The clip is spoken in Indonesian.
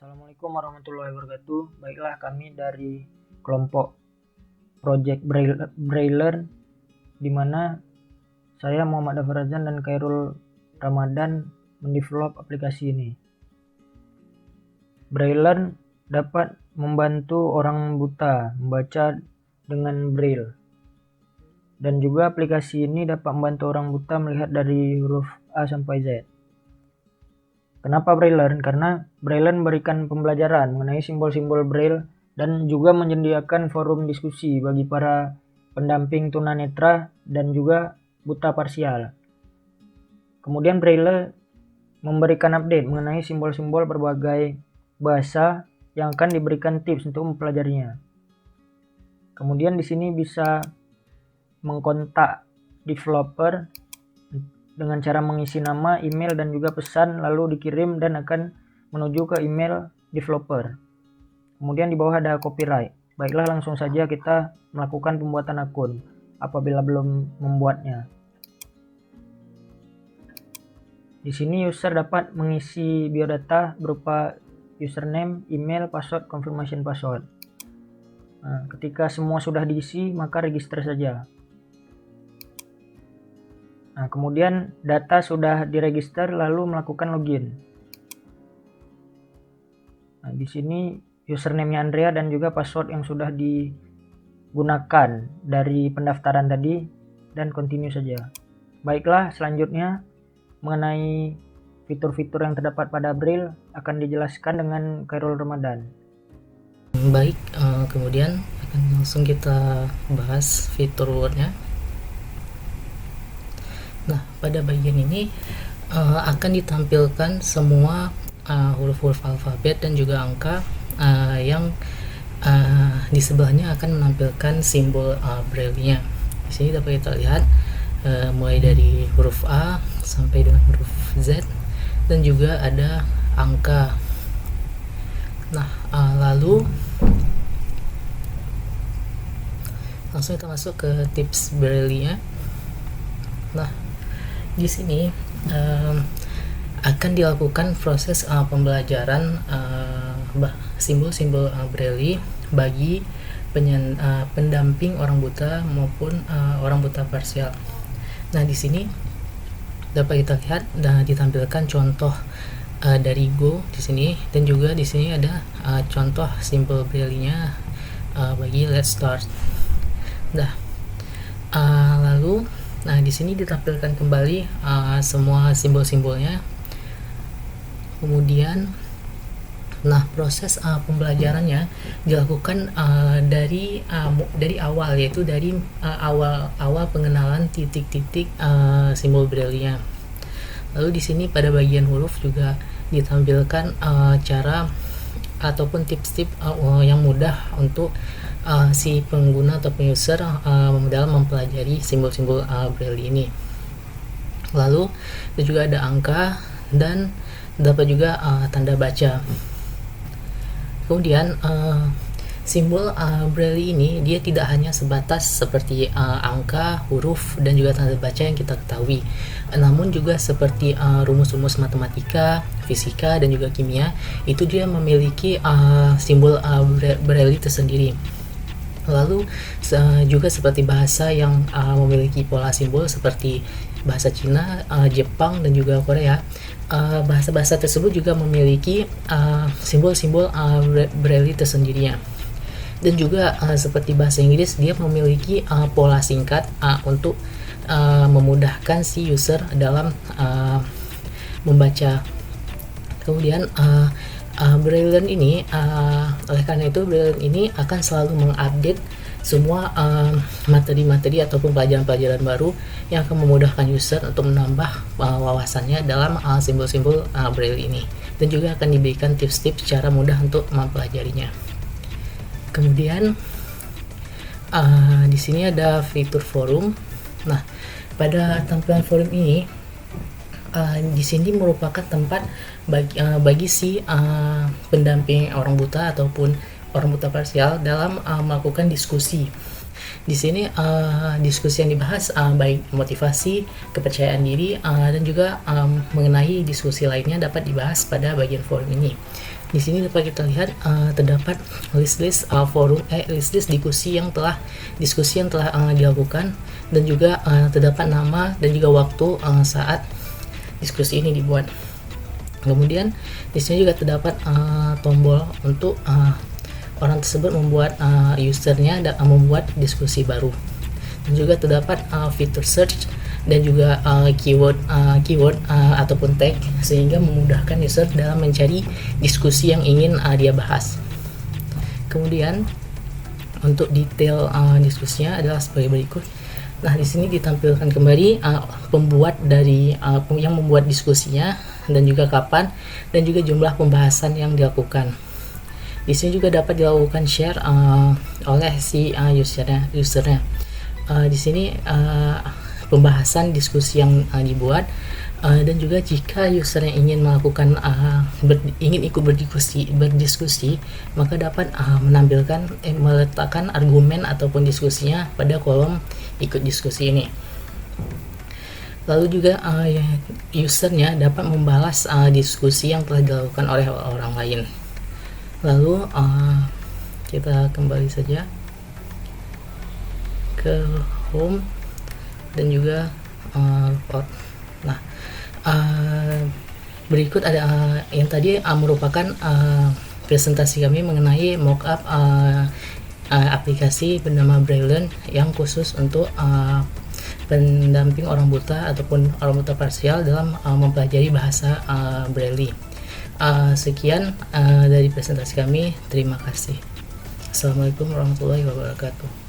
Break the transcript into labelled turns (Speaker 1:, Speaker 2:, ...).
Speaker 1: Assalamualaikum warahmatullahi wabarakatuh. Baiklah, kami dari kelompok Project Braillearn, di mana saya Muhammad Dafarazan dan Khairul Ramadan mendevelop aplikasi ini. Braillearn dapat membantu orang buta membaca dengan Braille. Dan juga aplikasi ini dapat membantu orang buta melihat dari huruf A sampai Z. Kenapa Braillearn? Karena Braillearn memberikan pembelajaran mengenai simbol-simbol Braille dan juga menyediakan forum diskusi bagi para pendamping tunanetra dan juga buta parsial. Kemudian Braille memberikan update mengenai simbol-simbol berbagai bahasa yang akan diberikan tips untuk mempelajarinya. Kemudian di sini bisa mengkontak developer dengan cara mengisi nama, email, dan juga pesan, lalu dikirim dan akan menuju ke email developer. Kemudian di bawah ada copyright. Baiklah, langsung saja kita melakukan pembuatan akun apabila belum membuatnya. Di sini user dapat mengisi biodata berupa username, email, password, confirmation password. Nah, ketika semua sudah diisi, maka register saja. Nah, kemudian data sudah diregister, lalu melakukan login. Nah, di sini username-nya Andrea dan juga password yang sudah digunakan dari pendaftaran tadi, dan continue saja. Baiklah, selanjutnya mengenai fitur-fitur yang terdapat pada Braille akan dijelaskan dengan Khairul Ramadan.
Speaker 2: Baik, kemudian akan langsung kita bahas fitur Word-nya. Nah, pada bagian ini akan ditampilkan semua huruf-huruf alfabet dan juga angka yang di sebelahnya akan menampilkan simbol Braille-nya. Di sini dapat kita lihat mulai dari huruf A sampai dengan huruf Z dan juga ada angka. Nah, lalu langsung kita masuk ke tips Braille-nya. Nah, di sini akan dilakukan proses pembelajaran simbol-simbol Braille bagi pendamping orang buta maupun orang buta parsial. Nah, di sini dapat kita lihat ditampilkan contoh dari Go di sini, dan juga di sini ada contoh simbol Braille-nya bagi Let's Start. Nah, lalu di sini ditampilkan kembali semua simbol-simbolnya. Kemudian, proses pembelajarannya dilakukan dari awal, yaitu dari awal pengenalan titik-titik simbol Braille-nya. Lalu di sini pada bagian huruf juga ditampilkan cara ataupun tips-tips yang mudah untuk si pengguna atau user dalam mempelajari simbol-simbol Braille ini. Lalu juga ada angka dan dapat juga tanda baca. Kemudian simbol Braille ini dia tidak hanya sebatas seperti angka, huruf, dan juga tanda baca yang kita ketahui, namun juga seperti rumus-rumus matematika, fisika, dan juga kimia. Itu dia memiliki simbol Braille tersendiri. Lalu juga seperti bahasa yang memiliki pola simbol seperti bahasa Cina, Jepang, dan juga Korea. Bahasa-bahasa tersebut juga memiliki simbol-simbol Braille tersendirinya. Dan juga seperti bahasa Inggris, dia memiliki pola singkat untuk memudahkan si user dalam membaca. Kemudian Braillearn ini, oleh karena itu Braillearn ini akan selalu mengupdate semua materi-materi ataupun pelajaran-pelajaran baru yang akan memudahkan user untuk menambah wawasannya dalam simbol-simbol Braille ini, dan juga akan diberikan tips-tips cara mudah untuk mempelajarinya. Kemudian di sini ada fitur forum. Nah, pada tampilan forum ini di sini merupakan tempat bagi si pendamping orang buta ataupun orang buta parsial dalam melakukan diskusi. Di sini diskusi yang dibahas baik motivasi, kepercayaan diri, dan juga mengenai diskusi lainnya dapat dibahas pada bagian forum ini. Di sini dapat kita lihat terdapat list-list diskusi yang telah dilakukan, dan juga terdapat nama dan juga waktu saat diskusi ini dibuat. Kemudian di sini juga terdapat tombol untuk orang tersebut membuat usernya membuat diskusi baru, dan juga terdapat fitur search dan juga keyword ataupun tag, sehingga memudahkan user dalam mencari diskusi yang ingin dia bahas. Kemudian untuk detail diskusinya adalah sebagai berikut. Nah, di sini ditampilkan kembali pembuat dari yang membuat diskusinya, dan juga kapan, dan juga jumlah pembahasan yang dilakukan. Di sini juga dapat dilakukan share oleh si usernya. Di sini pembahasan diskusi yang dibuat, dan juga jika usernya ingin melakukan ingin ikut berdiskusi, maka dapat meletakkan argumen ataupun diskusinya pada kolom ikut diskusi ini. Lalu juga usernya dapat membalas diskusi yang telah dilakukan oleh orang lain. Lalu kita kembali saja ke home dan juga nah, berikut ada yang tadi merupakan presentasi kami mengenai mockup aplikasi bernama Braille yang khusus untuk pendamping orang buta ataupun orang buta parsial dalam mempelajari bahasa Braille. Sekian dari presentasi kami. Terima kasih. Assalamualaikum warahmatullahi wabarakatuh.